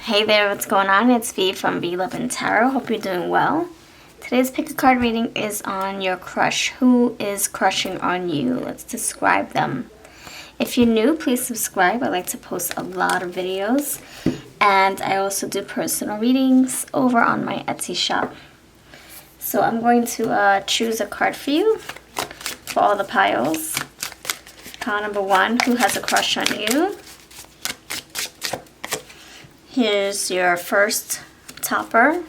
Hey there, what's going on? It's V from V Love and Tarot. Hope you're doing well. Today's pick a card reading is on your crush. Who is crushing on you? Let's describe them. If you're new, please subscribe. I like to post a lot of videos. And I also do personal readings over on my Etsy shop. So I'm going to choose a card for you for all the piles. Pile number 1, who has a crush on you? Here's your first topper,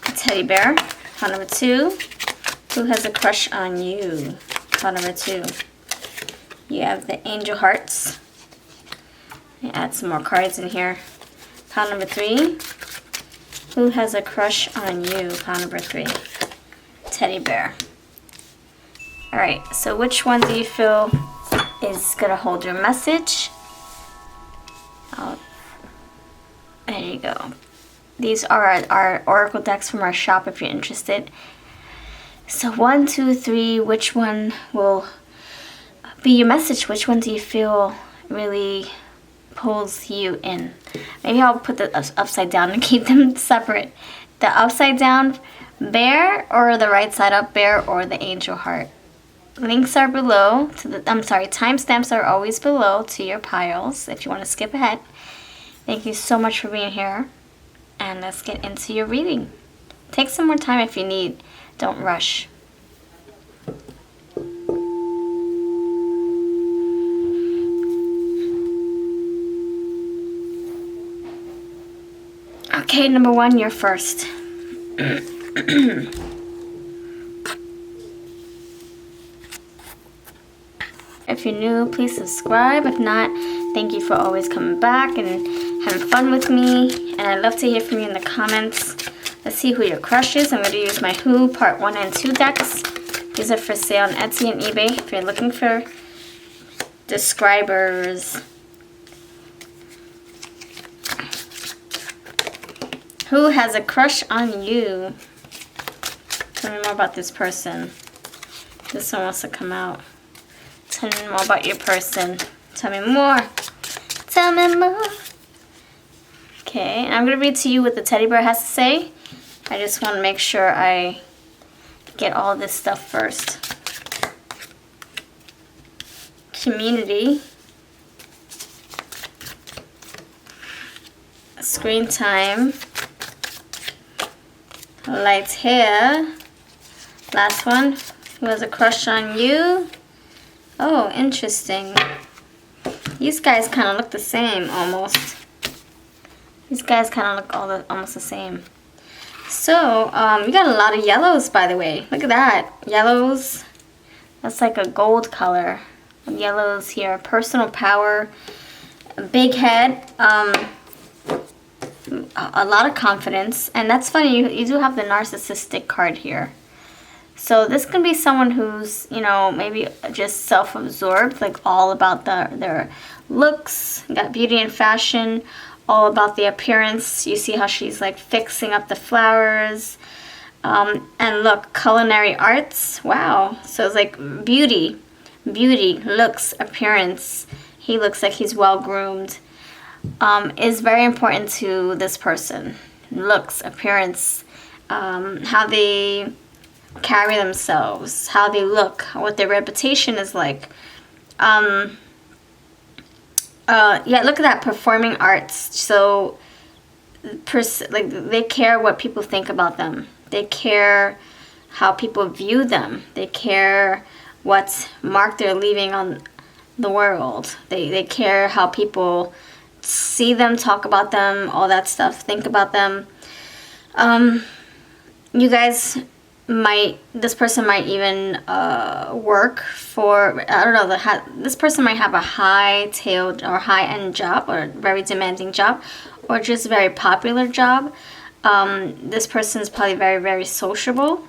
a teddy bear. Pile number 2, who has a crush on you? Pile number 2. You have the angel hearts. I add some more cards in here. Pile number 3, who has a crush on you? Pile number 3, teddy bear. Alright, so which one do you feel is going to hold your message? There you go. These are our oracle decks from our shop if you're interested. So 1, 2, 3, which one will be your message? Which one do you feel really pulls you in? Maybe I'll put the upside down and keep them separate. The upside down bear or the right side up bear or the angel heart. Links are below. Timestamps are always below to your piles if you want to skip ahead. Thank you so much for being here. And let's get into your reading. Take some more time if you need. Don't rush. Okay, number 1, you're first. If you're new, please subscribe. If not, thank you for always coming back and having fun with me. And I'd love to hear from you in the comments. Let's see who your crush is. I'm going to use my Who Part 1 and 2 decks. These are for sale on Etsy and eBay if you're looking for describers. Who has a crush on you? Tell me more about this person. This one wants to come out. Tell me more about your person. Tell me more. Tell me more. Okay, and I'm going to read to you what the teddy bear has to say. I just want to make sure I get all this stuff first. Community. Screen time. Light hair. Last one. Who has a crush on you? Oh, interesting. These guys kind of look the same, almost. These guys kind of look almost the same. So, you got a lot of yellows, by the way. Look at that. Yellows. That's like a gold color. Yellows here. Personal power. Big head. A lot of confidence. And that's funny. You do have the narcissistic card here. So this can be someone who's, maybe just self-absorbed, like all about their looks, got beauty and fashion, all about the appearance. You see how she's like fixing up the flowers. And look, culinary arts. Wow. So it's like beauty, looks, appearance. He looks like he's well-groomed. Is very important to this person. Looks, appearance, how they carry themselves, how they look, what their reputation is like. Yeah, look at that, performing arts. So, they care what people think about them. They care how people view them. They care what mark they're leaving on the world. They care how people see them, talk about them, all that stuff, think about them. You guys this person might even work for, I don't know, this person might have a high-tailed or high-end job or a very demanding job or just a very popular job. This person is probably very, very sociable.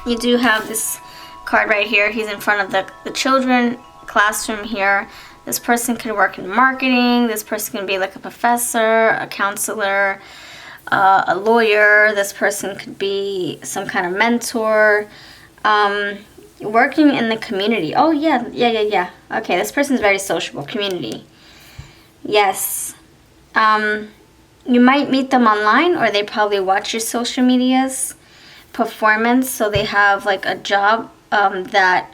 You do have this card right here. He's in front of the children classroom here. This person could work in marketing. This person can be like a professor, a counselor, a lawyer. This person could be some kind of mentor, working in the community. Oh, yeah. Okay, this person's very sociable. Community. Yes. You might meet them online, or they probably watch your social medias performance. So they have like a job that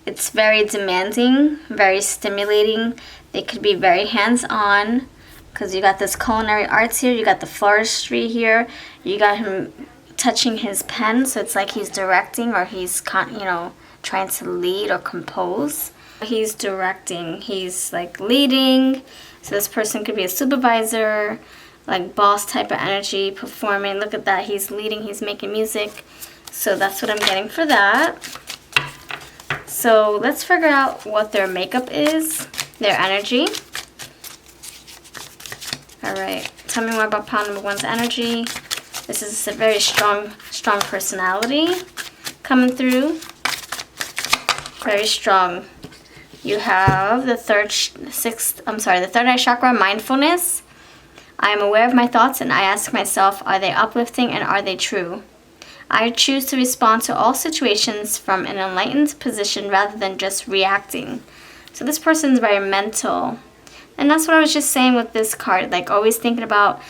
it's very demanding, very stimulating. They could be very hands-on, because you got this culinary arts here, you got the floristry here, you got him touching his pen, so it's like he's directing, or he's trying to lead or compose. He's directing, he's like leading. So this person could be a supervisor, like boss type of energy, performing. Look at that, he's leading, he's making music. So that's what I'm getting for that. So let's figure out what their makeup is, their energy. Alright, tell me more about pile number 1's energy. This is a very strong personality coming through. Very strong. You have the third eye chakra, mindfulness. I am aware of my thoughts and I ask myself, are they uplifting and are they true? I choose to respond to all situations from an enlightened position rather than just reacting. So this person's very mental. And that's what I was just saying with this card, like always thinking about,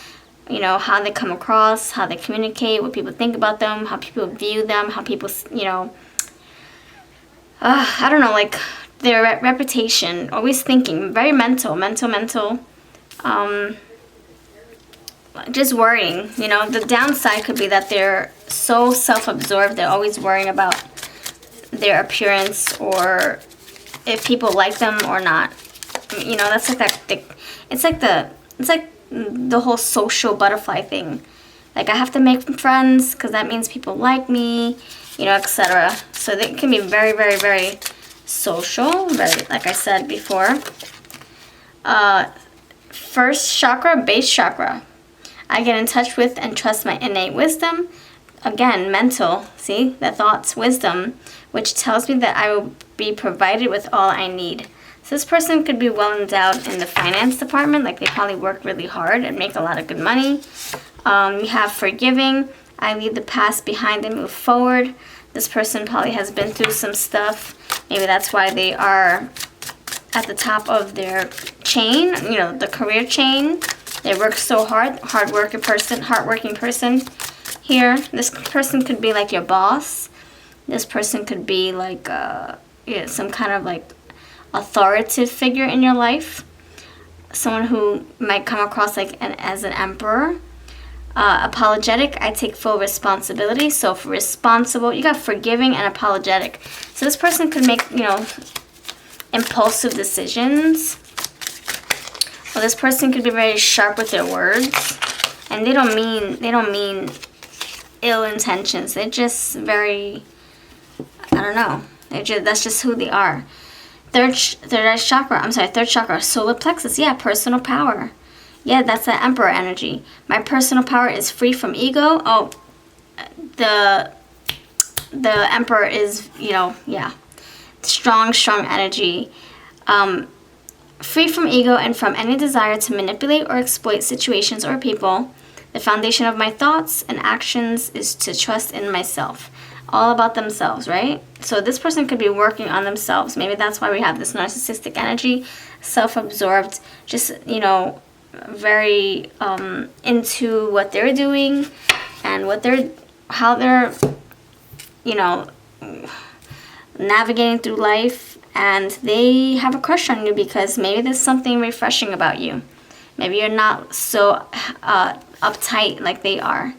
how they come across, how they communicate, what people think about them, how people view them, how people, I don't know, like their reputation, always thinking, very mental. Just worrying, the downside could be that they're so self-absorbed, they're always worrying about their appearance or if people like them or not. That's like that. It's like the whole social butterfly thing. Like I have to make friends because that means people like me, etc. So they can be very, very, very social. Very, like I said before. First chakra, base chakra. I get in touch with and trust my innate wisdom. Again, mental. See, the thoughts, wisdom, which tells me that I will be provided with all I need. So this person could be well endowed in the finance department, like they probably work really hard and make a lot of good money. You have forgiving. I leave the past behind and move forward. This person probably has been through some stuff. Maybe that's why they are at the top of their chain, the career chain. They work so hard, hardworking person here. This person could be like your boss. This person could be like some kind of like authoritative figure in your life. Someone who might come across like as an emperor. Apologetic, I take full responsibility. So for responsible, you got forgiving and apologetic. So this person could make, impulsive decisions. Well, this person could be very sharp with their words, and they don't mean ill intentions. They're just very, I don't know. That's just who they are. Third chakra, solar plexus. Yeah, personal power. Yeah, that's the emperor energy. My personal power is free from ego. Oh, the emperor is, strong energy. Free from ego and from any desire to manipulate or exploit situations or people. The foundation of my thoughts and actions is to trust in myself. All about themselves, right? So this person could be working on themselves. Maybe that's why we have this narcissistic energy, self-absorbed, just, very into what they're doing and how they're, navigating through life. And they have a crush on you because maybe there's something refreshing about you. Maybe you're not so uptight like they are.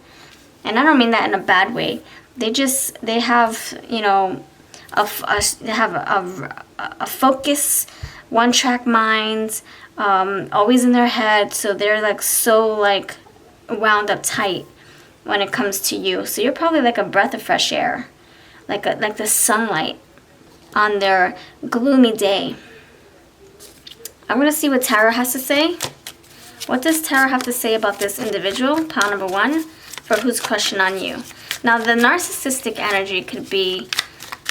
And I don't mean that in a bad way. They have, they have a focus, one-track mind, always in their head. So they're like so like wound up tight when it comes to you. So you're probably like a breath of fresh air, like the sunlight on their gloomy day. I'm going to see what Tarot has to say. What does Tarot have to say about this individual, pile number 1, for who's crushing on you? Now, the narcissistic energy could be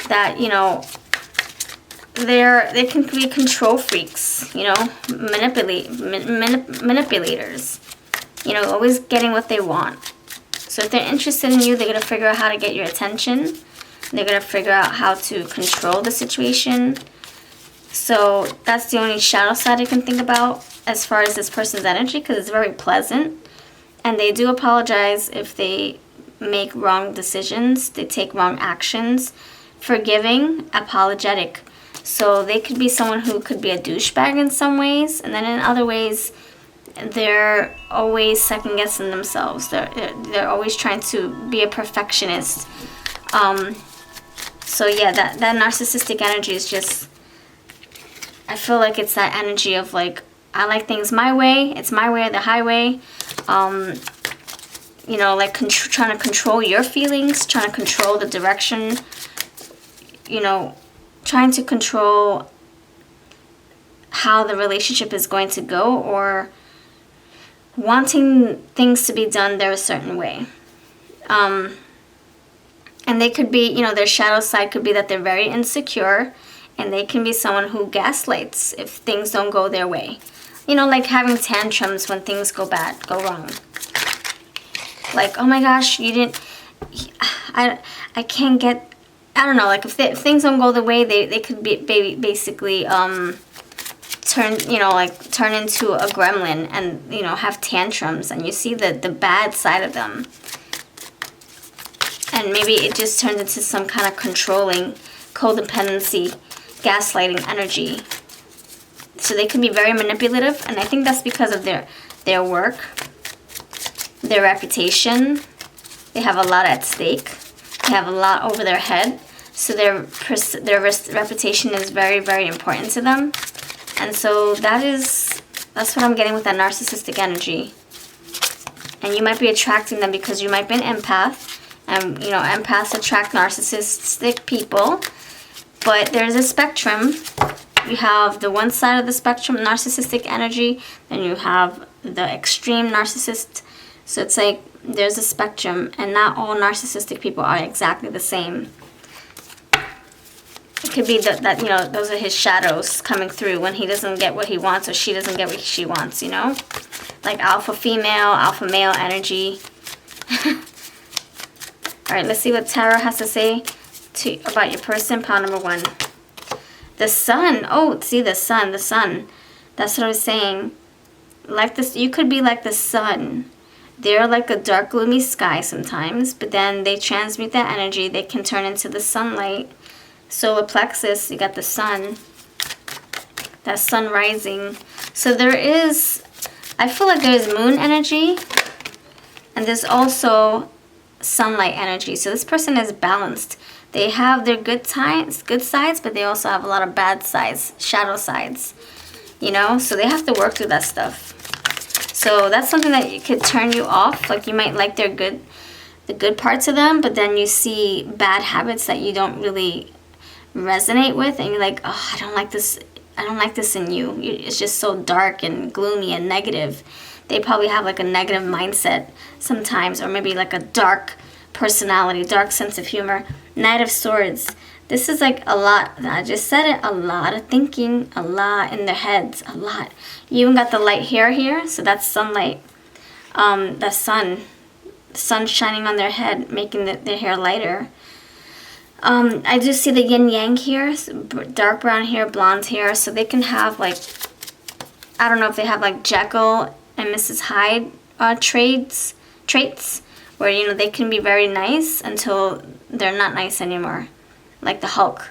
that, they can be control freaks, manipulators, always getting what they want. So if they're interested in you, they're going to figure out how to get your attention. They're going to figure out how to control the situation. So that's the only shadow side I can think about. as far as this person's energy, because it's very pleasant. And they do apologize if they make wrong decisions, they take wrong actions. Forgiving, apologetic. So they could be someone who could be a douchebag in some ways, and then in other ways, they're always second guessing themselves. They're always trying to be a perfectionist. So yeah, that narcissistic energy is just, I feel like it's that energy of like, I like things my way. It's my way or the highway. You know, like trying to control your feelings, trying to control the direction. You know, trying to control how the relationship is going to go, or wanting things to be done their certain way. And they could be, you know, their shadow side could be that they're very insecure, and they can be someone who gaslights if things don't go their way. You know, like having tantrums when things go wrong. Like, oh my gosh, you didn't, I can't get, I don't know, like if things don't go the way, they could be basically turn into a gremlin and, you know, have tantrums, and you see the bad side of them. And maybe it just turns into some kind of controlling, codependency, gaslighting energy. So they can be very manipulative, and I think that's because of their work, their reputation. They have a lot at stake. They have a lot over their head. So their reputation is very, very important to them. And so that's what I'm getting with that narcissistic energy. And you might be attracting them because you might be an empath. And, you know, empaths attract narcissistic people. But there's a spectrum. You have the one side of the spectrum, narcissistic energy. Then you have the extreme narcissist. So it's like there's a spectrum. And not all narcissistic people are exactly the same. It could be that, you know, those are his shadows coming through when he doesn't get what he wants or she doesn't get what she wants, you know? Like alpha female, alpha male energy. Alright, let's see what tarot has to say about your person. Pile number 1. The sun. Oh, see the sun. The sun. That's what I was saying. Like this, you could be like the sun. They're like a dark, gloomy sky sometimes, but then they transmute that energy. They can turn into the sunlight. Solar plexus, you got the sun. That sun rising. So there is, I feel like there's moon energy, and there's also sunlight energy. So this person is balanced. They have their good sides, but they also have a lot of bad sides, shadow sides. You know, so they have to work through that stuff. So that's something that you could turn you off. Like you might like the good parts of them, but then you see bad habits that you don't really resonate with, and you're like, oh, I don't like this in you. It's just so dark and gloomy and negative. They probably have like a negative mindset sometimes, or maybe like a dark personality, dark sense of humor. Knight of Swords. This is like a lot. I just said it. A lot of thinking, a lot in their heads, a lot. You even got the light hair here, so that's sunlight. The sun shining on their head, making their hair lighter. I do see the yin yang here, dark brown hair, blonde hair, so they can have like, I don't know if they have like Jekyll and Mrs. Hyde traits, where, you know, they can be very nice until they're not nice anymore, like the Hulk.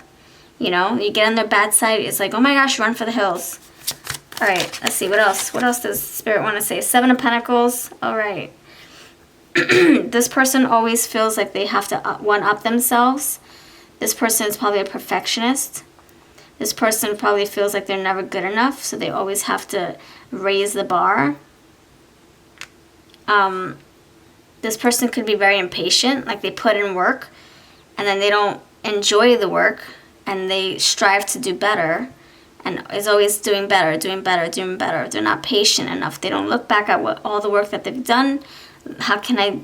You know, you get on their bad side, it's like, oh my gosh, run for the hills. All right, let's see, what else? What else does Spirit want to say? 7 of Pentacles. All right. This person always feels like they have to one-up themselves. This person is probably a perfectionist. This person probably feels like they're never good enough, so they always have to raise the bar. This person could be very impatient, like they put in work, and then they don't enjoy the work, and they strive to do better, and is always doing better. They're not patient enough. They don't look back at all the work that they've done. How can I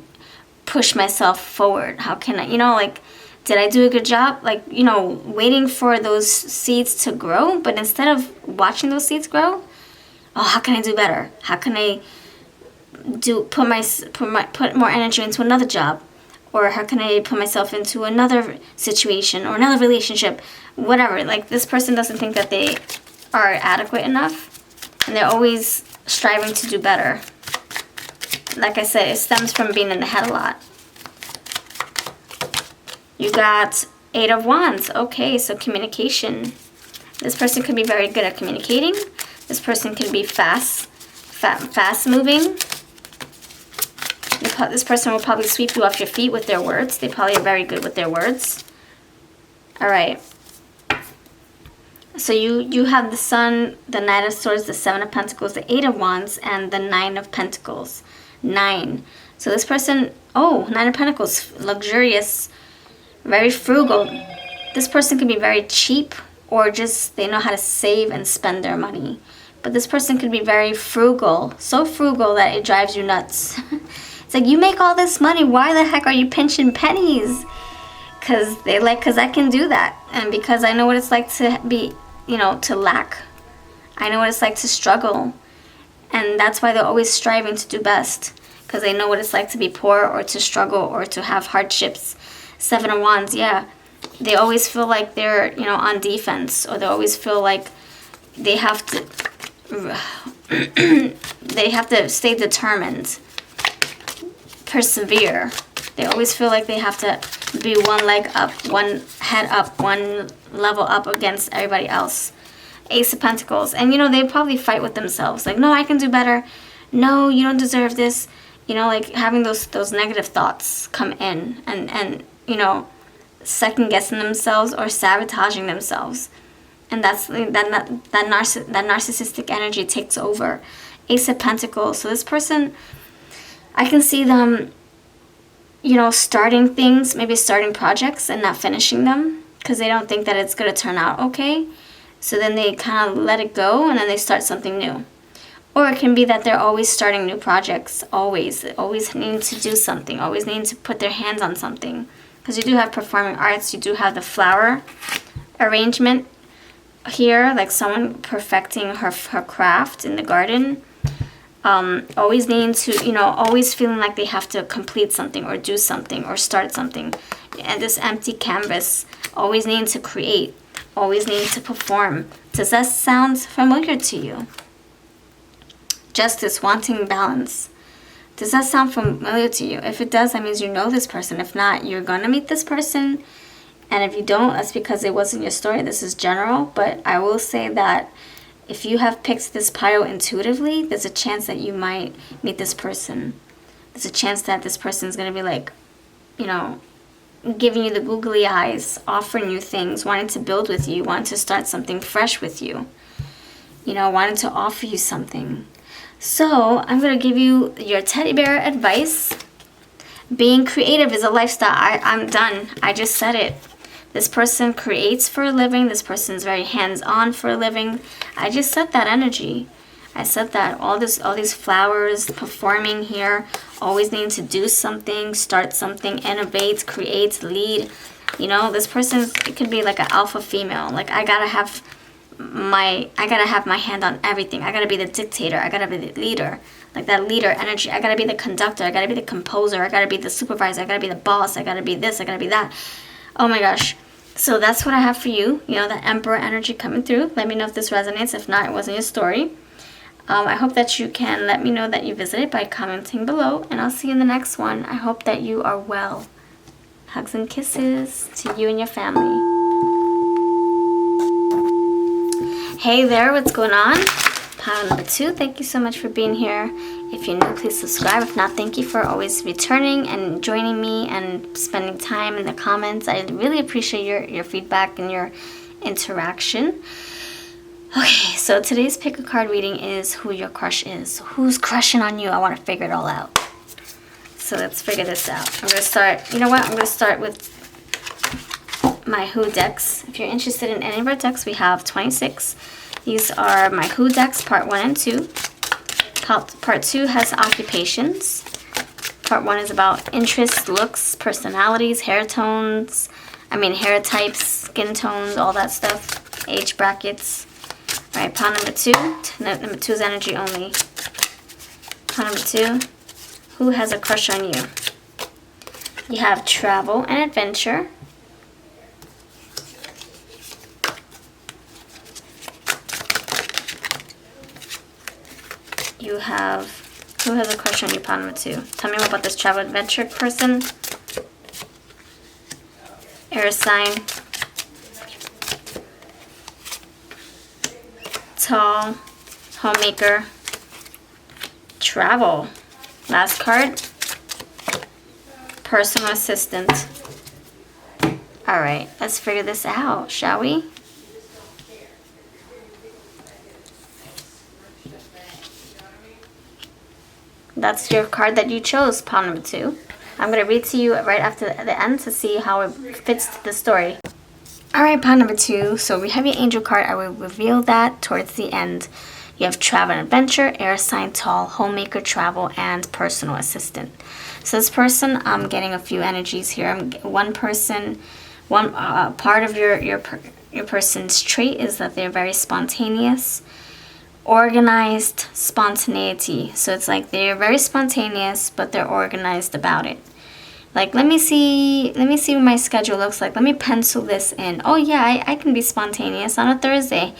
push myself forward? How can I, you know, like, did I do a good job? Like, you know, waiting for those seeds to grow, but instead of watching those seeds grow, oh, how can I do better? How can I put more energy into another job? Or how can I put myself into another situation or another relationship? Whatever. Like, this person doesn't think that they are adequate enough. And they're always striving to do better. Like I said, it stems from being in the head a lot. You got 8 of Wands. Okay, so communication. This person could be very good at communicating. This person can be fast moving. This person will probably sweep you off your feet with their words. They probably are very good with their words. All right. So you have the Sun, the Knight of Swords, the 7 of Pentacles, the 8 of Wands, and the 9 of Pentacles. 9. So this person, 9 of Pentacles, luxurious, very frugal. This person can be very cheap, or just they know how to save and spend their money. But this person could be very frugal, so frugal that it drives you nuts. It's like, you make all this money, why the heck are you pinching pennies? Because I can do that. And because I know what it's like to be, to lack. I know what it's like to struggle. And that's why they're always striving to do best. Because they know what it's like to be poor or to struggle or to have hardships. 7 of Wands, yeah. They always feel like they're, on defense. Or they always feel like they have to, stay determined. Persevere. They always feel like they have to be one leg up, one head up, one level up against everybody else. Ace of Pentacles. And, they probably fight with themselves. Like, no, I can do better. No, you don't deserve this. Like having those negative thoughts come in and second guessing themselves or sabotaging themselves. And that's that narcissistic energy takes over. Ace of Pentacles. So this person, I can see them, starting things, maybe starting projects and not finishing them because they don't think that it's going to turn out okay. So then they kind of let it go and then they start something new. Or it can be that they're always starting new projects, always needing to do something, always needing to put their hands on something. Because you do have performing arts, you do have the flower arrangement here, like someone perfecting her craft in the garden. Always needing to, always feeling like they have to complete something or do something or start something. And this empty canvas, always needing to create, always needing to perform. Does that sound familiar to you? Justice, wanting balance. Does that sound familiar to you? If it does, that means you know this person. If not, you're going to meet this person. And if you don't, that's because it wasn't your story. This is general. But I will say that if you have picked this pile intuitively, there's a chance that you might meet this person. There's a chance that this person is going to be like, giving you the googly eyes, offering you things, wanting to build with you, wanting to start something fresh with you, wanting to offer you something. So I'm going to give you your teddy bear advice. Being creative is a lifestyle. I'm done. I just said it. This person creates for a living. This person's very hands-on for a living. I just said that energy. I said that all these flowers, performing here, always needing to do something, start something, innovate, create, lead. This person, it could be like an alpha female. Like, I gotta have my hand on everything. I gotta be the dictator. I gotta be the leader. Like that leader energy. I gotta be the conductor. I gotta be the composer. I gotta be the supervisor. I gotta be the boss. I gotta be this. I gotta be that. Oh my gosh. So that's what I have for you. The Emperor energy coming through. Let me know if this resonates. If not, it wasn't your story. I hope that you can let me know that you visited by commenting below. And I'll see you in the next one. I hope that you are well. Hugs and kisses to you and your family. Hey there, what's going on? Pile number 2, thank you so much for being here. If you're new, please subscribe. If not, thank you for always returning and joining me and spending time in the comments. I really appreciate your feedback and your interaction. Okay, so today's pick a card reading is who your crush is. Who's crushing on you? I want to figure it all out. So let's figure this out. I'm going to start, I'm going to start with my Who decks. If you're interested in any of our decks, we have 26. These are my Who decks, part 1 and 2. Part 2 has occupations. Part 1 is about interests, looks, personalities, hair tones, hair types, skin tones, all that stuff, age brackets. All right, pile number 2. Number 2 is energy only. Pile number 2, who has a crush on you? You have travel and adventure. have, who has a crush on you, pile number 2? Tell me more about this travel adventure person. Air sign. Tall. Homemaker. Travel. Last card. Personal assistant. Alright, let's figure this out, shall we? That's your card that you chose, pile number 2. I'm going to read to you right after the end to see how it fits to the story. Alright, pile number 2. So we have your angel card. I will reveal that towards the end. You have travel and adventure, air sign, tall, homemaker, travel, and personal assistant. So this person, I'm getting a few energies here. One person, part of your person's trait is that they're very spontaneous, organized, spontaneity. So it's like they're very spontaneous, but they're organized about it. Like, let me see what my schedule looks like. Let me pencil this in. Oh yeah, I can be spontaneous on a Thursday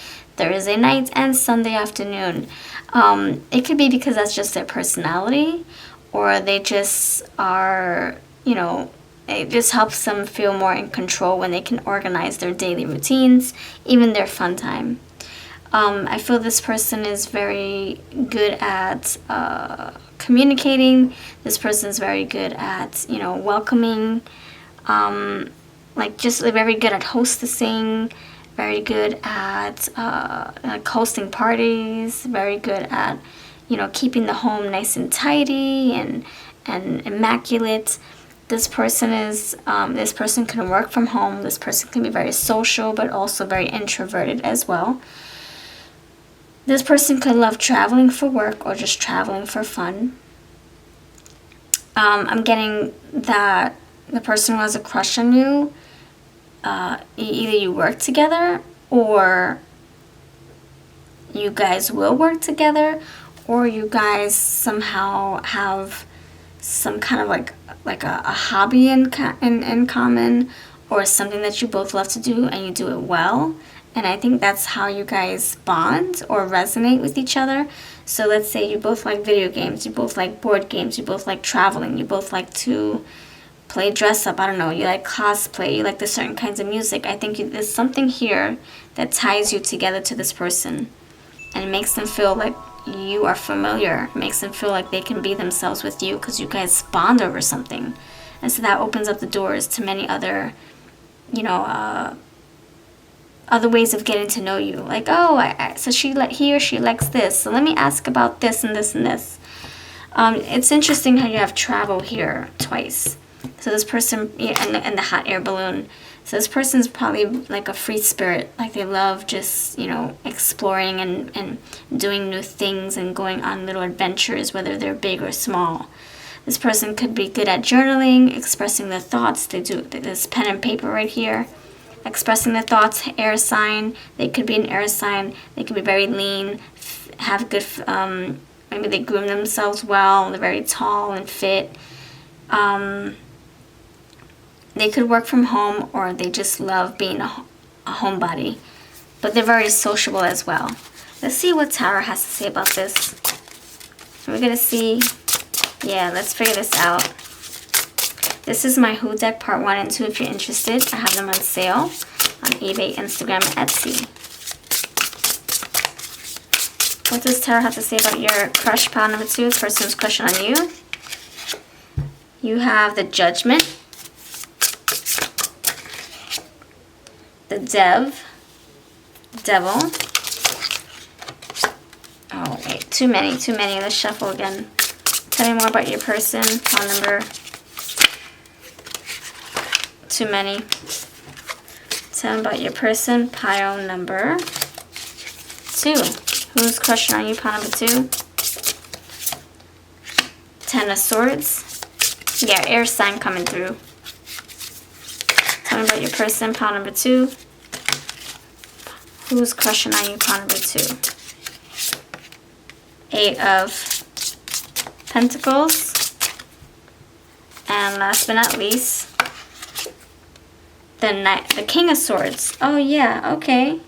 night and Sunday afternoon. It could be because that's just their personality, or they just are, you know, it just helps them feel more in control when they can organize their daily routines, even their fun time. I feel this person is very good at communicating. This person is very good at, you know, welcoming, like just very good at hostessing, very good at like hosting parties, very good at, you know, keeping the home nice and tidy and immaculate. This person can work from home. This person can be very social, but also very introverted as well. This person could love traveling for work or just traveling for fun. I'm getting that the person who has a crush on you, either you work together, or you guys will work together, or you guys somehow have some kind of like a hobby in common, or something that you both love to do and you do it well. And I think that's how you guys bond or resonate with each other. So let's say you both like video games, you both like board games, you both like traveling, you both like to play dress up, I don't know, you like cosplay, you like the certain kinds of music. I think there's something here that ties you together to this person. And it makes them feel like you are familiar. It makes them feel like they can be themselves with you because you guys bond over something. And so that opens up the doors to many other, you know, other ways of getting to know you. Like, oh, so he or she likes this, so let me ask about this and this and this. It's interesting how you have travel here twice. So this person, and the hot air balloon. So this person's probably like a free spirit. Like they love just, you know, exploring and doing new things and going on little adventures, whether they're big or small. This person could be good at journaling, expressing their thoughts. They do this pen and paper right here. Expressing their thoughts, air sign. They could be an air sign. They could be very lean, have good, maybe they groom themselves well. They're very tall and fit. They could work from home, or they just love being a homebody. But they're very sociable as well. Let's see what Tarot has to say about this. We're going to see, yeah, let's figure this out. This is my Who deck part 1 and 2 if you're interested. I have them on sale on eBay, Instagram, and Etsy. What does Tarot have to say about your crush, pile number 2, this person's crushing on you? You have the Judgment, the Devil. Oh, wait, too many. Let's shuffle again. Tell me more about your person, pile number. Too many. Tell me about your person, pile number 2. Who's crushing on you, pile number 2? 10 of Swords. Yeah, air sign coming through. Tell me about your person, pile number 2. Who's crushing on you, pile number 2? 8 of Pentacles. And last but not least, the King of Swords. Oh yeah, okay.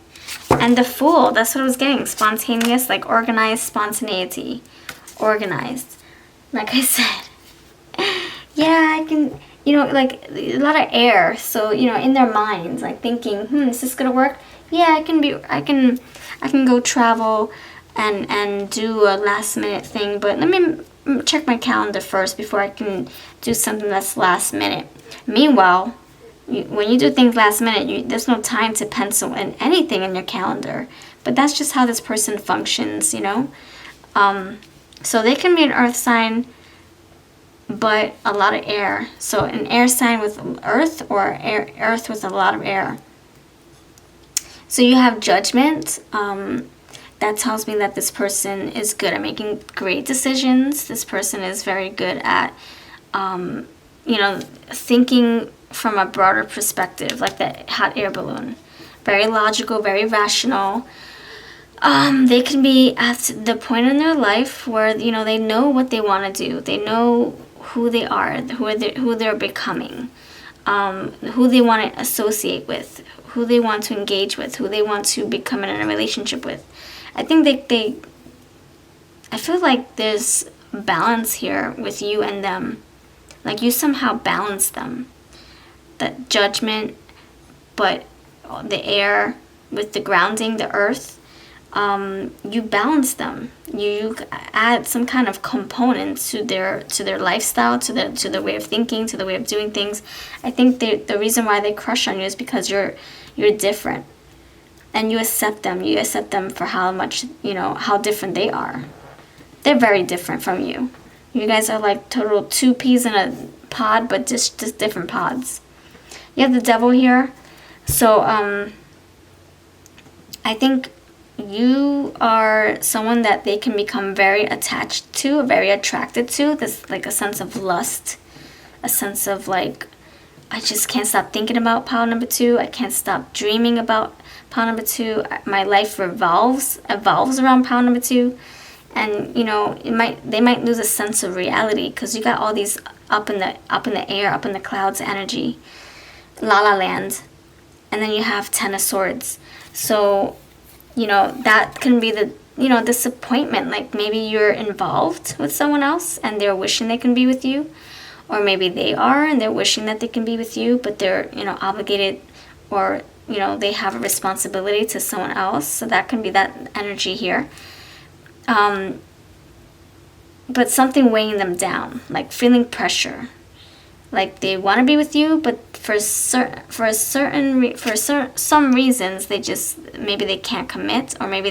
And the Fool, that's what I was getting. Spontaneous, like organized spontaneity. organized. Like I said, yeah, I can, like a lot of air. So, in their minds, like thinking, is this gonna work? Yeah, I can go travel and do a last minute thing, but let me check my calendar first before I can do something that's last minute. Meanwhile, when you do things last minute, there's no time to pencil in anything in your calendar. But that's just how this person functions, So they can be an earth sign, but a lot of air. So an air sign with earth, or earth with a lot of air. So you have judgment. That tells me that this person is good at making great decisions. This person is very good at, thinking from a broader perspective, like that hot air balloon. Very logical, very rational. They can be at the point in their life where, they know what they want to do. They know who they are, who they're becoming, who they want to associate with, who they want to engage with, who they want to become in a relationship with. I think I feel like there's balance here with you and them. Like you somehow balance them. That judgment, but the air with the grounding, the earth, you balance them. You add some kind of component to their lifestyle, to their way of thinking, to the way of doing things. I think the reason why they crush on you is because you're different, and you accept them. You accept them for how much, how different they are. They're very different from you. You guys are like total two peas in a pod, but just different pods. You have the devil here, so I think you are someone that they can become very attached to, very attracted to. There's like a sense of lust, a sense of like, I just can't stop thinking about pile number 2. I can't stop dreaming about pile number 2. My life evolves around pile number 2. And they might lose a sense of reality because you got all these up in the air, up in the clouds energy, la la land, and then you have 10 of swords. So that can be the disappointment. Like maybe you're involved with someone else and they're wishing they can be with you, or maybe they are and they're wishing that they can be with you, but they're obligated, or they have a responsibility to someone else. So that can be that energy here. But something weighing them down, like feeling pressure, like they want to be with you, but for some reasons maybe they can't commit, or maybe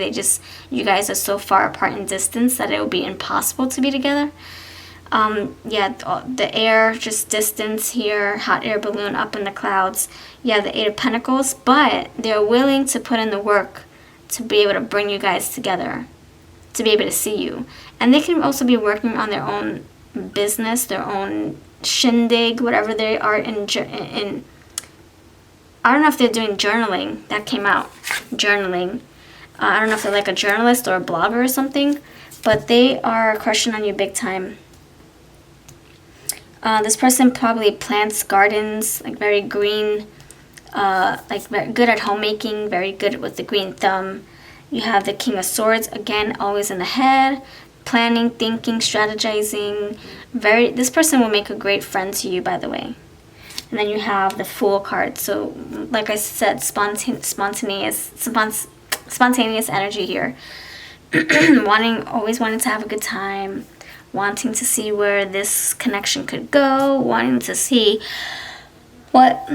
you guys are so far apart in distance that it will be impossible to be together. The air, just distance here, hot air balloon up in the clouds. Yeah, the 8 of Pentacles, but they're willing to put in the work to be able to bring you guys together, to be able to see you. And they can also be working on their own business, their own shindig, whatever they are in I don't know if they're doing journaling. That came out. Journaling. I don't know if they're like a journalist or a blogger or something, but they are crushing on you big time. This person probably plants gardens, like very green, like very good at homemaking, very good with the green thumb. You have the King of Swords, again, always in the head, planning, thinking, strategizing. This person will make a great friend to you, by the way. And then you have the Fool card. So, like I said, spontaneous energy here. Always wanting to have a good time, wanting to see where this connection could go, wanting to see what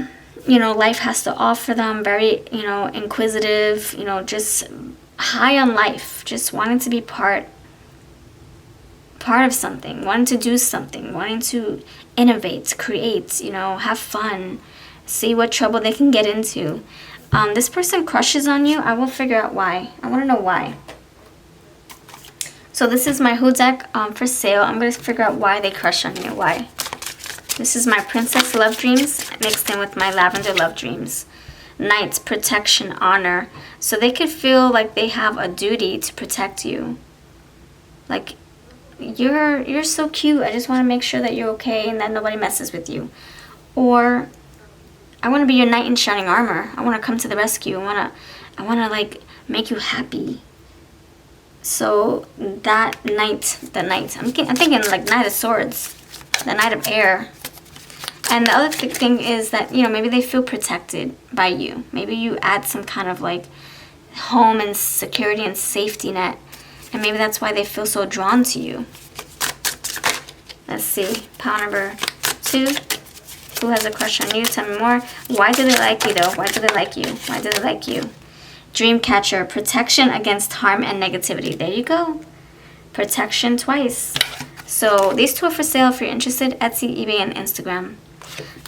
life has to offer them. Very inquisitive. Just high on life, just wanting to be part of something, wanting to do something, wanting to innovate, create, have fun, see what trouble they can get into. This person crushes on you. I will figure out why. I want to know why. So this is my Who deck for sale. I'm going to figure out why they crush on you. Why? This is my Princess Love Dreams mixed in with my Lavender Love Dreams. Knight, protection, honor. So they could feel like they have a duty to protect you. Like, you're so cute. I just want to make sure that you're okay and that nobody messes with you. Or, I want to be your knight in shining armor. I want to come to the rescue. I want to like make you happy. So that I'm thinking like Knight of Swords, the Knight of Air. And the other thing is that, you know, maybe they feel protected by you. Maybe you add some kind of like home and security and safety net. And maybe that's why they feel so drawn to you. Let's see. Pile number 2. Who has a crush on you? Tell me more. Why do they like you though? Why do they like you? Why do they like you? Dreamcatcher. Protection against harm and negativity. There you go. Protection twice. So these 2 are for sale if you're interested. Etsy, eBay, and Instagram.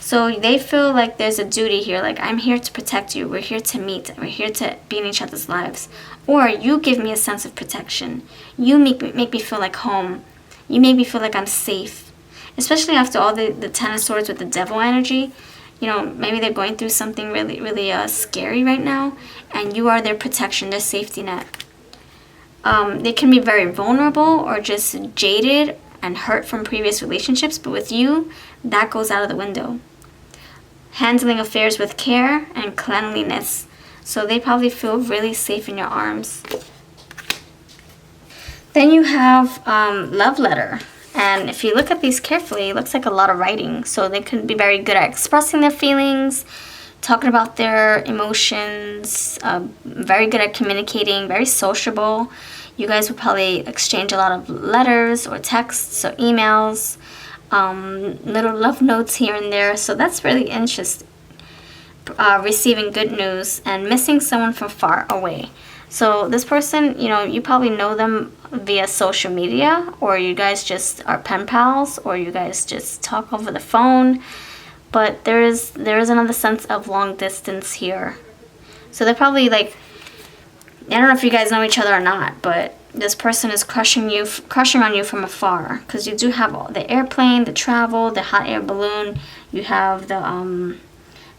So they feel like there's a duty here. Like, I'm here to protect you. We're here to meet. We're here to be in each other's lives. Or you give me a sense of protection. You make me feel like home. You make me feel like I'm safe. Especially after all the Ten of Swords with the devil energy. You know, maybe they're going through something really, really scary right now. And you are their protection, their safety net. They can be very vulnerable or just jaded and hurt from previous relationships. But with you, that goes out of the window. Handling affairs with care and cleanliness. So they probably feel really safe in your arms. Then you have love letter. And if you look at these carefully, it looks like a lot of writing. So they could be very good at expressing their feelings, talking about their emotions, very good at communicating, very sociable. You guys will probably exchange a lot of letters or texts or emails, little love notes here and there. So that's really interesting. Receiving good news and missing someone from far away. So this person, you know, you probably know them via social media, or you guys just are pen pals, or you guys just talk over the phone. But there is another sense of long distance here. So they're probably like, I don't know if you guys know each other or not, but this person is crushing on you from afar, because you do have all the airplane, the travel, the hot air balloon. You have the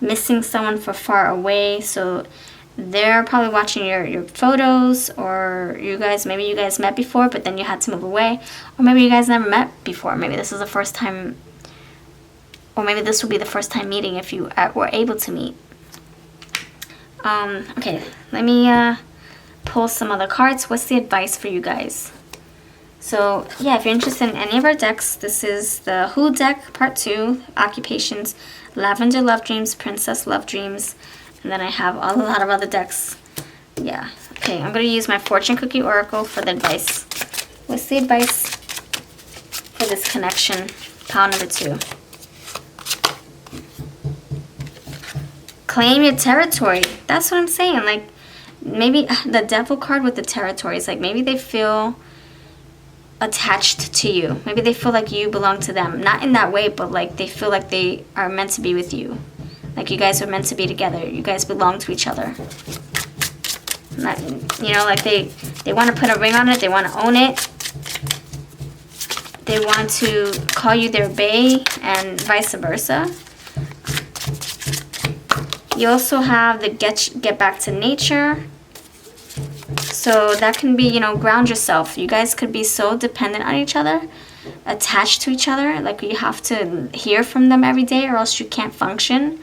missing someone from far away. So they're probably watching your photos, or maybe you guys met before, but then you had to move away, or maybe you guys never met before. Maybe this is the first time, or maybe this will be the first time meeting if you were able to meet. Okay, let me pull some other cards. What's the advice for you guys? So yeah, if you're interested in any of our decks, this is the Who deck, part 2, occupations, Lavender Love Dreams, Princess Love Dreams, and then I have a lot of other decks. Yeah, okay, I'm going to use my Fortune Cookie Oracle for the advice. What's the advice for this connection? Pile number 2. Claim your territory. That's what I'm saying. Like, maybe the Devil card with the territories, like maybe they feel attached to you. Maybe they feel like you belong to them. Not in that way, but like they feel like they are meant to be with you. Like you guys are meant to be together. You guys belong to each other. Not, you know, like they want to put a ring on it. They want to own it. They want to call you their bae and vice versa. You also have the get back to nature. So that can be, you know, ground yourself. You guys could be so dependent on each other, attached to each other. Like you have to hear from them every day or else you can't function.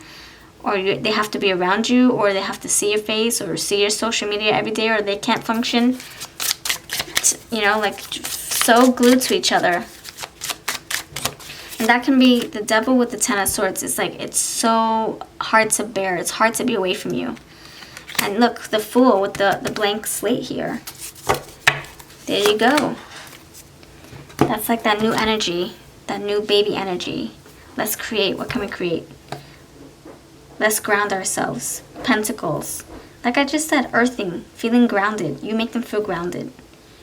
Or they have to be around you, or they have to see your face or see your social media every day, or they can't function. You know, like so glued to each other. And that can be the Devil with the Ten of Swords. It's like, it's so hard to bear. It's hard to be away from you. And look, the Fool with the blank slate here. There you go. That's like that new energy, that new baby energy. Let's create. What can we create? Let's ground ourselves. Pentacles. Like I just said, earthing, feeling grounded. You make them feel grounded.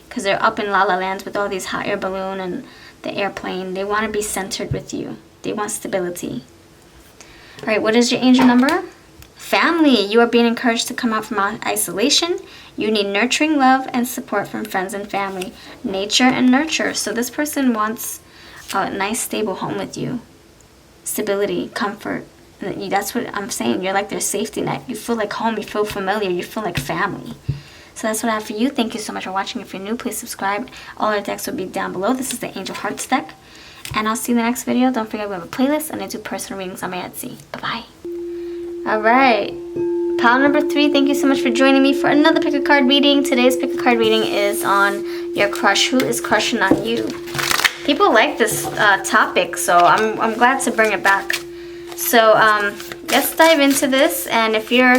Because they're up in La La Land with all these hot air balloon and the airplane. They want to be centered with you. They want stability. All right, what is your angel number? Family. You are being encouraged to come out from isolation. You need nurturing love and support from friends and family. Nature and nurture. So this person wants a nice, stable home with you. Stability, comfort. That's what I'm saying. You're like their safety net. You feel like home. You feel familiar. You feel like family. So that's what I have for you. Thank you so much for watching. If you're new, please subscribe. All our decks will be down below. This is the Angel Hearts deck. And I'll see you in the next video. Don't forget we have a playlist and I do personal readings on my Etsy. Bye-bye. All right. Pile number 3, thank you so much for joining me for another pick a card reading. Today's pick a card reading is on your crush. Who is crushing on you? People like this topic, so I'm glad to bring it back. So let's dive into this, and if you're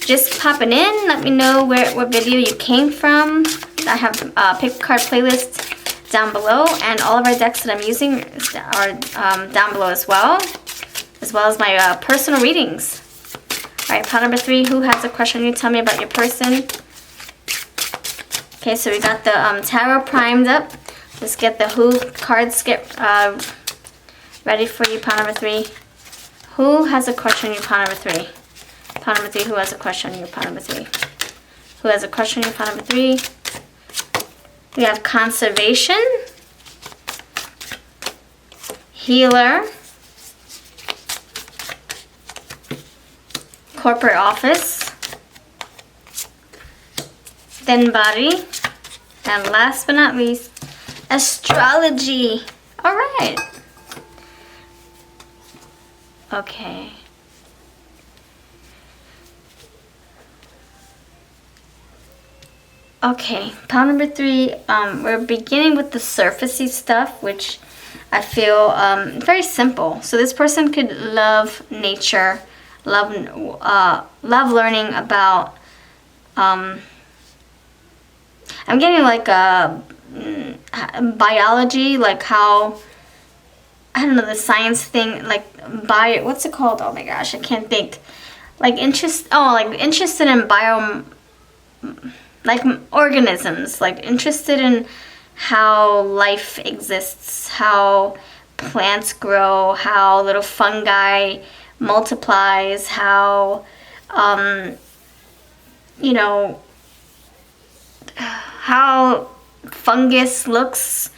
just popping in, let me know what video you came from. I have a pick a card playlist down below, and all of our decks that I'm using are down below as well as my personal readings. Alright, pile number 3, who has a crush on you? Tell me about your person. Okay, so we got the tarot primed up. Let's get the who cards ready for you, pile number 3. Who has a crush on you, pile number 3? Pile number 3, who has a crush on you, pile number 3? Who has a crush on you, pile number 3? We have conservation, healer, corporate office, thin body, and last but not least, astrology. All right. Okay. Okay, pile number 3, we're beginning with the surfacey stuff, which I feel very simple. So this person could love nature, love learning about, I'm getting like biology, like how, I don't know, the science thing, like what's it called? Oh my gosh, I can't think. Like interested in like organisms, like interested in how life exists, how plants grow, how little fungi multiplies, how you know, how fungus looks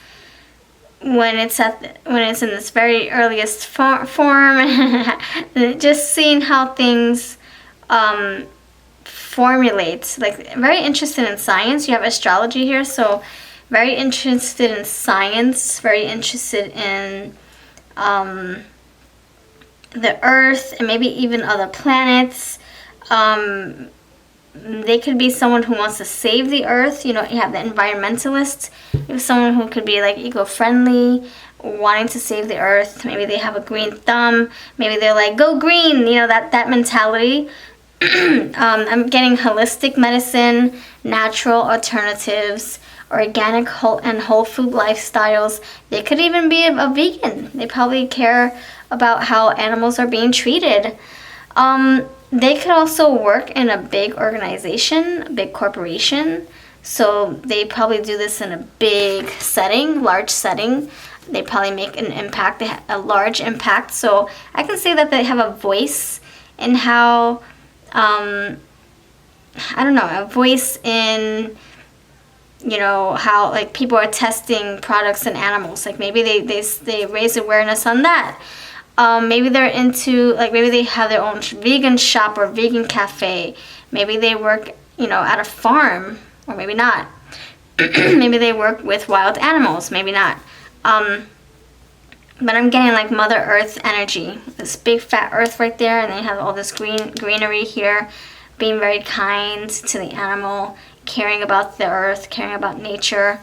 when it's in this very earliest form. Just seeing how things formulate, like very interested in science. You have astrology here, so very interested in science, very interested in the earth and maybe even other planets. They could be someone who wants to save the earth. You know, you have the environmentalist. You have someone who could be like eco-friendly, wanting to save the earth. Maybe they have a green thumb. Maybe they're like, go green, you know, that mentality. I'm getting holistic medicine, natural alternatives, organic and whole food lifestyles. They could even be a vegan. They probably care about how animals are being treated. They could also work in a big organization, a big corporation. So they probably do this in a big setting, large setting. They probably make an impact, a large impact. So I can say that they have a voice in how, I don't know, a voice in, you know, how like people are testing products in animals. Like maybe they raise awareness on that. Maybe they're into, like maybe they have their own vegan shop or vegan cafe. Maybe they work, you know, at a farm, or maybe not. Maybe they work with wild animals, maybe not. But I'm getting like Mother Earth energy. This big fat earth right there, and they have all this greenery here, being very kind to the animal, caring about the earth, caring about nature.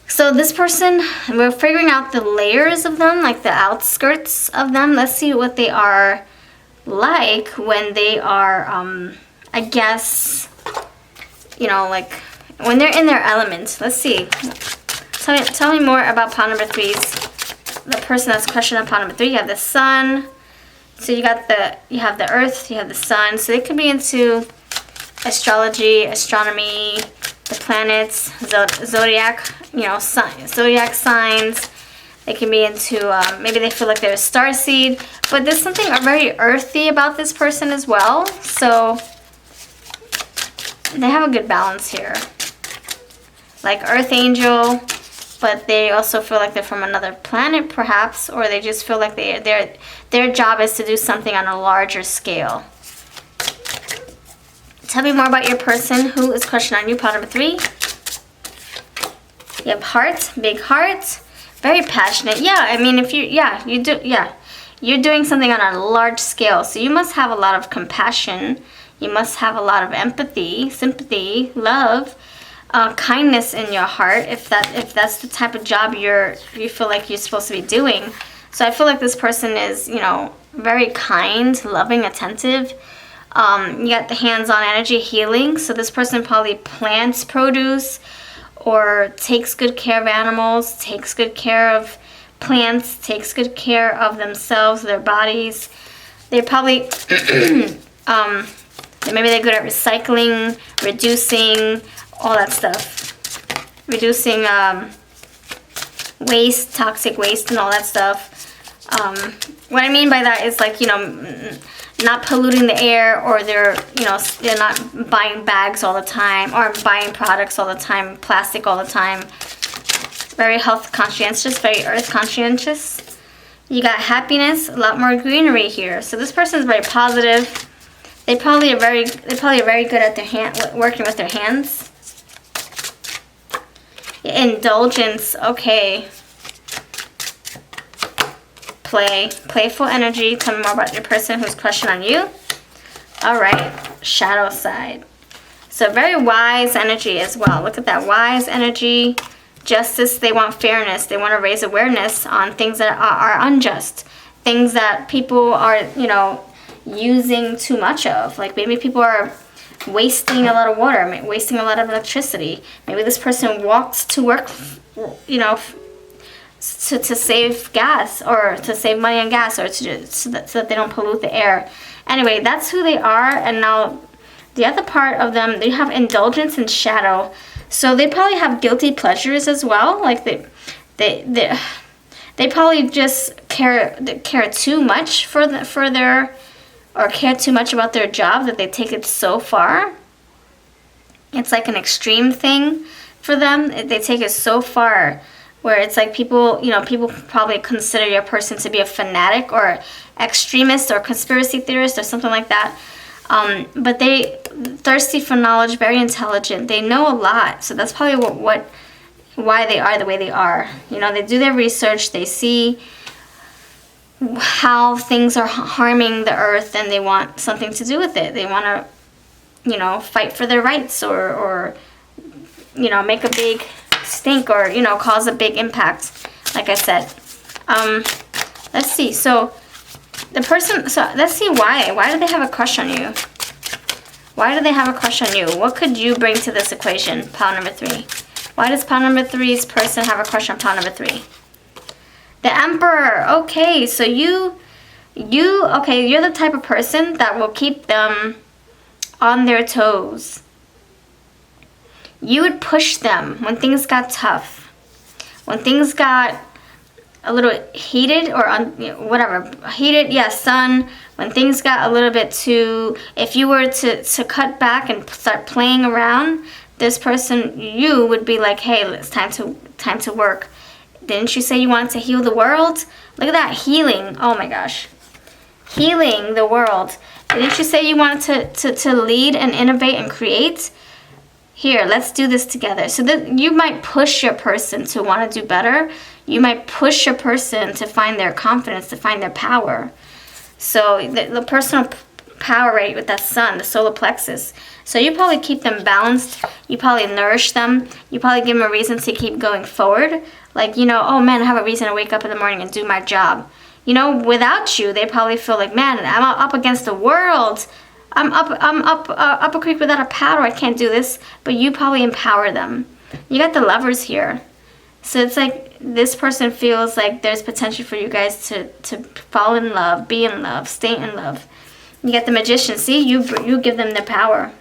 So this person, we're figuring out the layers of them, like the outskirts of them. Let's see what they are like when they are, I guess, you know, like when they're in their element. Let's see. Tell me more about pile number 3's. The person that's crushing on pile number 3. You have the sun. So you have the earth, you have the sun. So they could be into astrology, astronomy, the planets, zodiac, you know, zodiac signs. They can be into, maybe they feel like they're a starseed. But there's something very earthy about this person as well. So they have a good balance here. Like earth angel, but they also feel like they're from another planet perhaps, or they just feel like their job is to do something on a larger scale. Tell me more about your person. Who is crushing on you? Pile number 3. You have heart, big heart, very passionate. Yeah, I mean, if you, yeah, you do, yeah. You're doing something on a large scale, so you must have a lot of compassion. You must have a lot of empathy, sympathy, love, kindness in your heart, if that's the type of job you feel like you're supposed to be doing. So I feel like this person is, you know, very kind, loving, attentive. You got the hands-on energy, healing. So this person probably plants produce or takes good care of animals, takes good care of plants, takes good care of themselves, their bodies. They probably, maybe they're good at recycling, reducing, all that stuff. Reducing waste, toxic waste and all that stuff. What I mean by that is like, you know, not polluting the air, or they're not buying bags all the time, or buying products all the time, plastic all the time. Very health conscientious, very earth conscientious. You got happiness, a lot more greenery here. So this person is very positive. They probably are very good at their working with their hands. Indulgence, okay. Playful energy. Tell me more about your person who's crushing on you. All right, shadow side. So very wise energy as well. Look at that wise energy. Justice, they want fairness. They want to raise awareness on things that are unjust. Things that people are, you know, using too much of. Like maybe people are wasting a lot of water, wasting a lot of electricity. Maybe this person walks to work, you know, to save gas, or to save money on gas, or so that they don't pollute the air. Anyway, that's who they are. And now the other part of them, they have indulgence and shadow. So they probably have guilty pleasures as well. Like they probably just care too much or care too much about their job that they take it so far. It's like an extreme thing for them. They take it so far where it's like people probably consider your person to be a fanatic or extremist or conspiracy theorist or something like that. But they thirsty for knowledge, very intelligent. They know a lot. So that's probably why they are the way they are. You know, they do their research. They see how things are harming the earth, and they want something to do with it. They want to, you know, fight for their rights, or you know, make a big stink, or, you know, cause a big impact, like I said. Let's see. So the person, so let's see why do they have a crush on you? Why do they have a crush on you? What could you bring to this equation, pile number 3? Why does pile number 3's person have a crush on pile number 3? The Emperor. Okay, so you're the type of person that will keep them on their toes. You would push them when things got tough, when things got a little heated, or heated, yeah, sun, when things got a little bit too, if you were to cut back and start playing around, this person, you would be like, hey, it's time to work. Didn't you say you wanted to heal the world? Look at that, healing. Oh my gosh. Healing the world. Didn't you say you wanted to lead and innovate and create? Here, let's do this together. So that you might push your person to want to do better. You might push your person to find their confidence, to find their power. So the personal power rate with that sun, the solar plexus. So you probably keep them balanced. You probably nourish them. You probably give them a reason to keep going forward. Like, you know, oh man, I have a reason to wake up in the morning and do my job. You know, without you, they probably feel like, man, I'm up against the world. I'm up a creek without a paddle. I can't do this. But you probably empower them. You got the Lovers here. So it's like this person feels like there's potential for you guys to fall in love, be in love, stay in love. You got the Magician. See, you give them the power.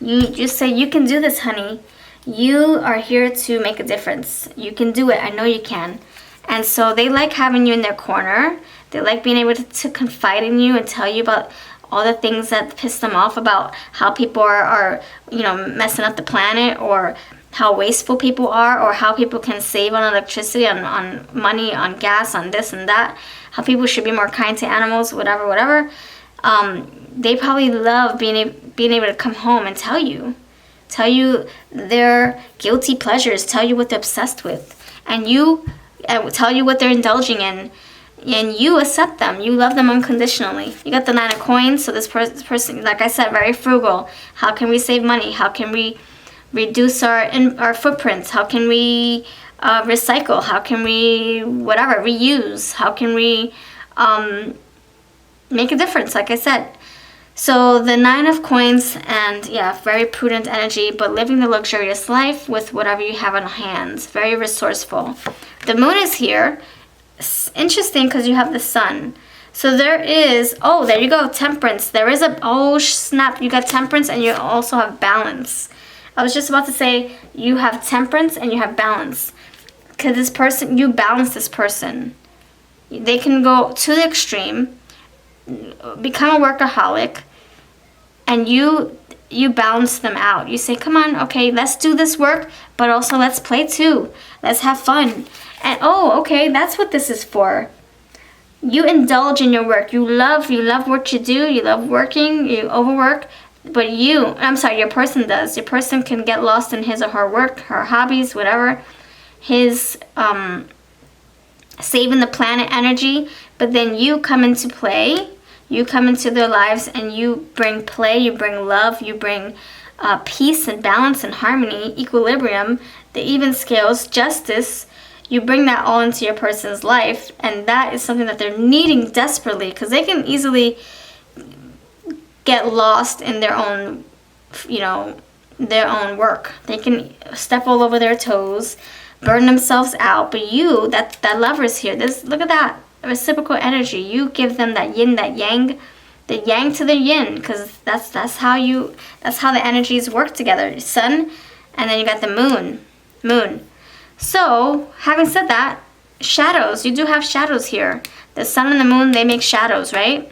You just say, you can do this, honey. You are here to make a difference. You can do it. I know you can. And so they like having you in their corner. They like being able to confide in you and tell you about all the things that piss them off, about how people are you know, messing up the planet, or how wasteful people are, or how people can save on electricity, on money, on gas, on this and that, how people should be more kind to animals, whatever. They probably love being able to come home and tell you their guilty pleasures, tell you what they're obsessed with, and tell you what they're indulging in. and you accept them. You love them unconditionally. You got the 9 of coins. So this person, like I said, very frugal. How can we save money? How can we reduce our footprints? How can we recycle? How can we reuse? How can we make a difference? Like I said. So the 9 of coins, and yeah, very prudent energy, but living the luxurious life with whatever you have on hand. Very resourceful. The moon is here. It's interesting because you have the sun. So there is, oh, there you go, temperance. There is oh snap, you got temperance and you also have balance. I was just about to say you have temperance and you have balance. Because this person, you balance this person. They can go to the extreme, become a workaholic, and you balance them out. You say, come on, okay, let's do this work, but also let's play too. Let's have fun. And oh, okay, that's what this is for. You indulge in your work. You love what you do. You love working. You overwork. But your person does. Your person can get lost in his or her work, her hobbies, whatever. His saving the planet energy. But then you come into play. You come into their lives and you bring play. You bring love. You bring peace and balance and harmony, equilibrium, the even scales, justice. You bring that all into your person's life, and that is something that they're needing desperately, because they can easily get lost in their own, their own work. They can step all over their toes, burn themselves out. But you, that lover's here. Look at that reciprocal energy. You give them that yin, that yang, the yang to the yin, because that's how the energies work together. Sun, and then you got the moon. So, having said that, shadows. You do have shadows here. The sun and the moon, they make shadows, right?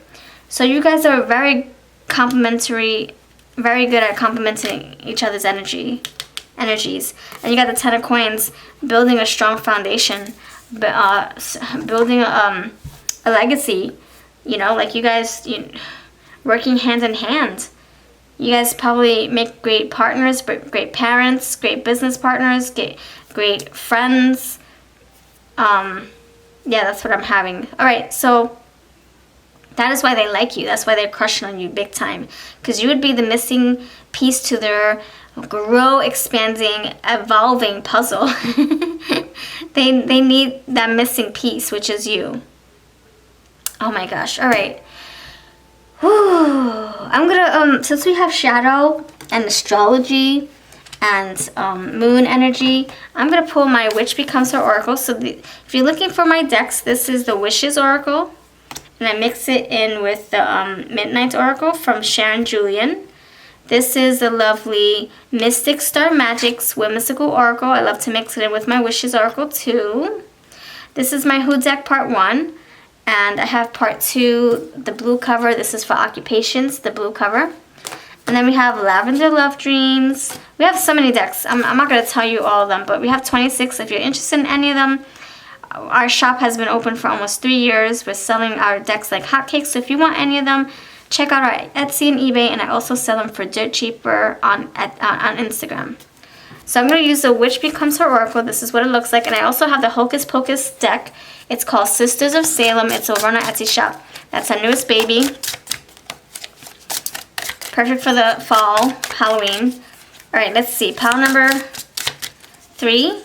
So you guys are very complementary, very good at complementing each other's energies. And you got the 10 of coins, building a strong foundation, building a legacy. Like you guys working hand in hand. You guys probably make great partners, great parents, great business partners, great friends. Yeah, that's what I'm having. All right, so that is why they like you. That's why they're crushing on you big time. Because you would be the missing piece to their expanding, evolving puzzle. They need that missing piece, which is you. Oh my gosh. All right. Whew. I'm gonna since we have shadow and astrology and moon energy, I'm gonna pull my Witch Becomes Her Oracle. So if you're looking for my decks, this is the Wishes Oracle, and I mix it in with the Midnight Oracle from Sharon Julian. This is the lovely Mystic Star Magic's Whimsical Oracle. I love to mix it in with my Wishes Oracle too. This is my Who deck part 1. And I have part 2, the blue cover. This is for occupations, the blue cover. And then we have Lavender Love Dreams. We have so many decks. I'm not going to tell you all of them, but we have 26. If you're interested in any of them, our shop has been open for almost 3 years. We're selling our decks like hotcakes. So if you want any of them, check out our Etsy and eBay. And I also sell them for dirt cheaper on Instagram. So I'm going to use the Witch Becomes Her Oracle. This is what it looks like. And I also have the Hocus Pocus deck. It's called Sisters of Salem. It's over on our Etsy shop. That's our newest baby. Perfect for the fall, Halloween. All right, let's see. Pile number 3.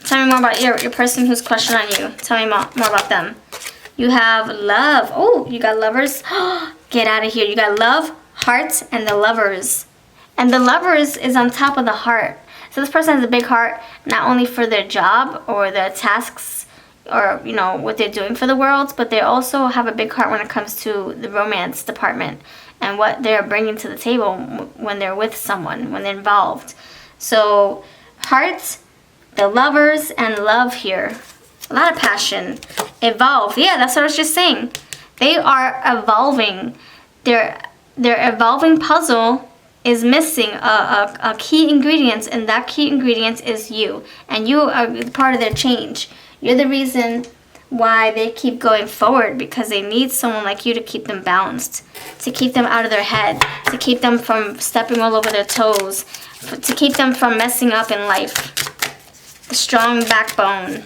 Tell me more about your person who's crushing on you. Tell me more about them. You have love. Oh, you got lovers. Get out of here. You got love, hearts, and the lovers. And the lovers is on top of the heart. So this person has a big heart, not only for their job or their tasks or, what they're doing for the world, but they also have a big heart when it comes to the romance department and what they're bringing to the table when they're with someone, when they're involved. So heart, the lovers, and love here. A lot of passion. Evolve. Yeah, that's what I was just saying. They are evolving. Their evolving puzzle is missing a key ingredient, and that key ingredient is you. And you are part of their change. You're the reason why they keep going forward, because they need someone like you to keep them balanced, to keep them out of their head, to keep them from stepping all over their toes, to keep them from messing up in life. A strong backbone.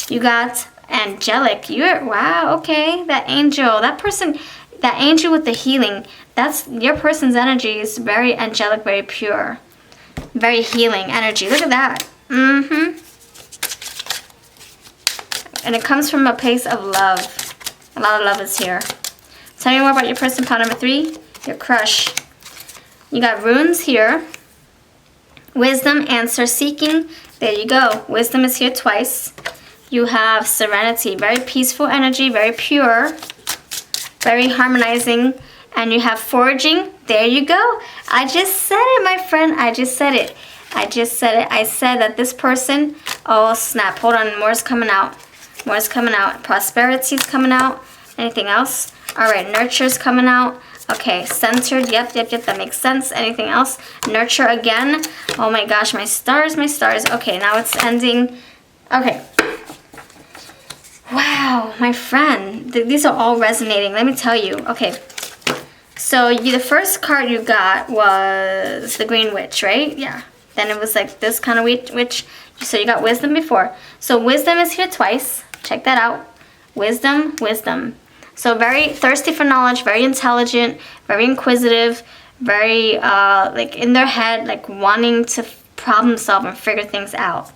You got angelic. Wow, okay. That angel, that person, that angel with the healing, that's your person's energy is very angelic, very pure, very healing energy. Look at that. And it comes from a place of love. A lot of love is here. Tell me more about your person. Pile number 3, your crush. You got runes here. Wisdom, answer seeking. There you go. Wisdom is here twice. You have serenity, very peaceful energy, very pure, very harmonizing. And you have foraging. There you go. I just said it, my friend. I just said it. I said that this person, oh snap, hold on, more's coming out. More's coming out. Prosperity's coming out. Anything else? All right, nurture's coming out. Okay, centered, yep, that makes sense. Anything else? Nurture again. Oh my gosh, my stars. Okay, now it's ending. Okay. Wow, my friend, these are all resonating. Let me tell you. Okay, so the first card you got was the Green Witch, right? Yeah. Then it was like this kind of witch. So you got wisdom before. So wisdom is here twice. Check that out. Wisdom. So very thirsty for knowledge, very intelligent, very inquisitive, very like in their head, like wanting to problem solve and figure things out.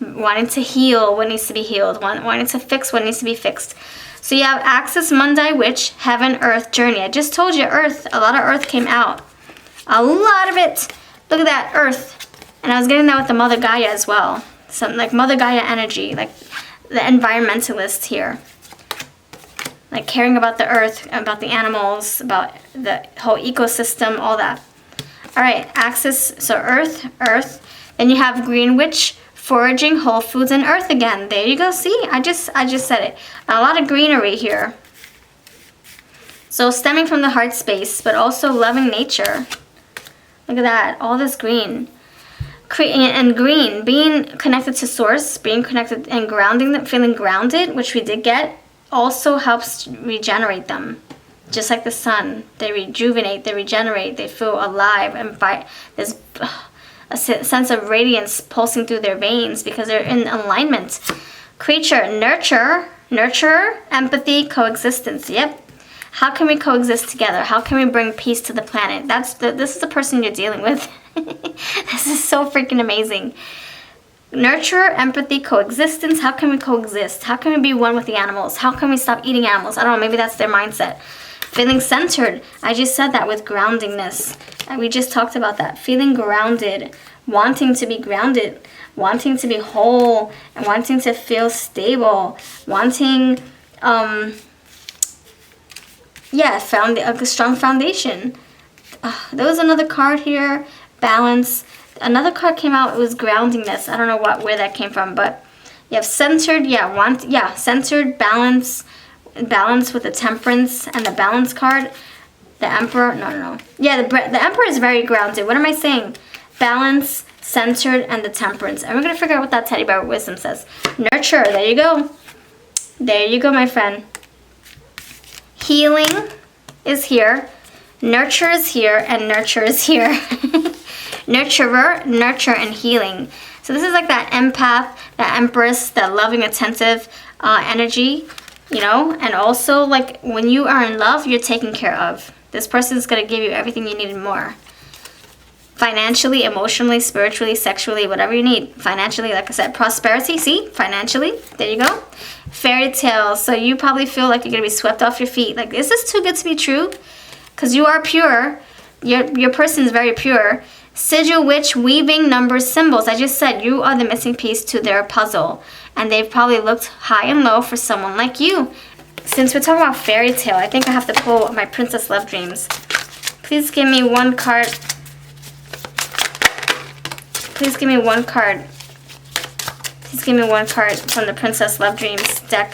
Wanting to heal what needs to be healed, wanting to fix what needs to be fixed. So you have Axis, Mundi, Witch, Heaven, Earth, Journey. I just told you Earth, a lot of Earth came out. A lot of it. Look at that, Earth. And I was getting that with the Mother Gaia as well. Some like Mother Gaia energy, like the environmentalist here. Like caring about the earth, about the animals, about the whole ecosystem, all that. All right, Axis, so Earth. Then you have Green Witch, foraging, whole foods, and Earth again. There you go. See, I just said it. A lot of greenery here. So stemming from the heart space, but also loving nature. Look at that, all this green. And green, being connected to source, being connected and grounding them, feeling grounded, which we did get, also helps regenerate them. Just like the sun, they rejuvenate, they regenerate, they feel alive, and there's a sense of radiance pulsing through their veins because they're in alignment. Creature, nurture, empathy, coexistence. Yep. How can we coexist together? How can we bring peace to the planet? This is the person you're dealing with. This is so freaking amazing. Nurture, empathy, coexistence. How can we coexist? How can we be one with the animals? How can we stop eating animals? I don't know, maybe that's their mindset. Feeling centered. I just said that with groundingness. And we just talked about that. Feeling grounded. Wanting to be grounded. Wanting to be whole. And wanting to feel stable. Wanting, found a strong foundation. There was another card here. Balance. Another card came out. It was groundingness. I don't know where that came from, but you have centered. Centered, balance with the temperance and the balance card. The Emperor. No. Yeah, the Emperor is very grounded. What am I saying? Balance, centered, and the temperance. And we're gonna figure out what that teddy bear wisdom says. Nurture. There you go. There you go, my friend. Healing is here. Nurture is here, and nurture is here. Nurturer, nurture, and healing. So this is like that empath, that empress, that loving, attentive energy, you know. And also, like, when you are in love, you're taken care of. This person is going to give you everything you need and more. Financially, emotionally, spiritually, sexually, whatever you need. Financially, like I said, prosperity, see? Financially, there you go. Fairy tales. So you probably feel like you're going to be swept off your feet. Like, is this too good to be true? Because you are pure. Your person is very pure. Sigil, witch, weaving, numbers, symbols. I just said you are the missing piece to their puzzle. And they've probably looked high and low for someone like you. Since we're talking about fairy tale, I think I have to pull my Princess Love Dreams. Please give me one card. Please give me one card. Please give me one card from the Princess Love Dreams deck.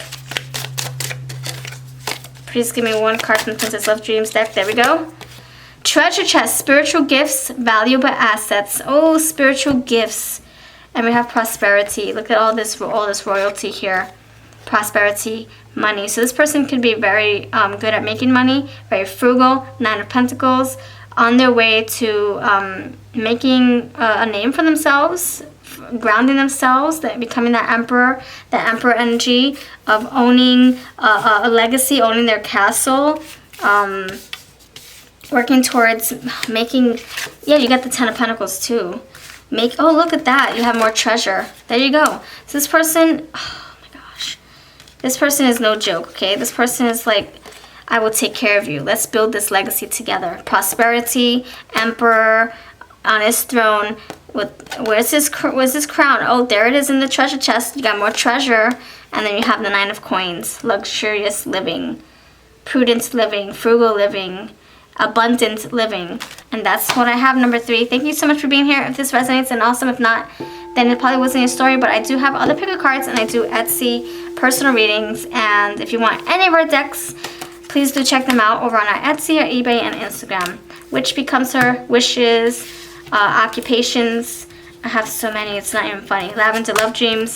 Please give me one card from the Princess Love Dreams deck. There we go. Treasure chest, spiritual gifts, valuable assets. Oh, spiritual gifts. And we have prosperity. Look at all this royalty here. Prosperity, money. So this person could be very good at making money, very frugal, 9 of Pentacles, on their way to making a name for themselves, grounding themselves, that becoming that emperor energy of owning a legacy, owning their castle, working towards making, yeah, you got the Ten of Pentacles too. Oh, look at that. You have more treasure. There you go. So this person, oh my gosh. This person is no joke, okay? This person is like, I will take care of you. Let's build this legacy together. Prosperity, emperor on his throne. Where's his crown? Oh, there it is in the treasure chest. You got more treasure. And then you have the Nine of Coins. Luxurious living. Prudent living. Frugal living. Abundant living. And that's what I have, number 3. Thank you so much for being here. If this resonates, then awesome. If not, then it probably wasn't your story. But I do have other pick a cards, and I do Etsy personal readings. And if you want any of our decks, please do check them out over on our Etsy, our eBay, and Instagram. Which becomes her, wishes, occupations. I have so many, it's not even funny. Lavender Love Dreams,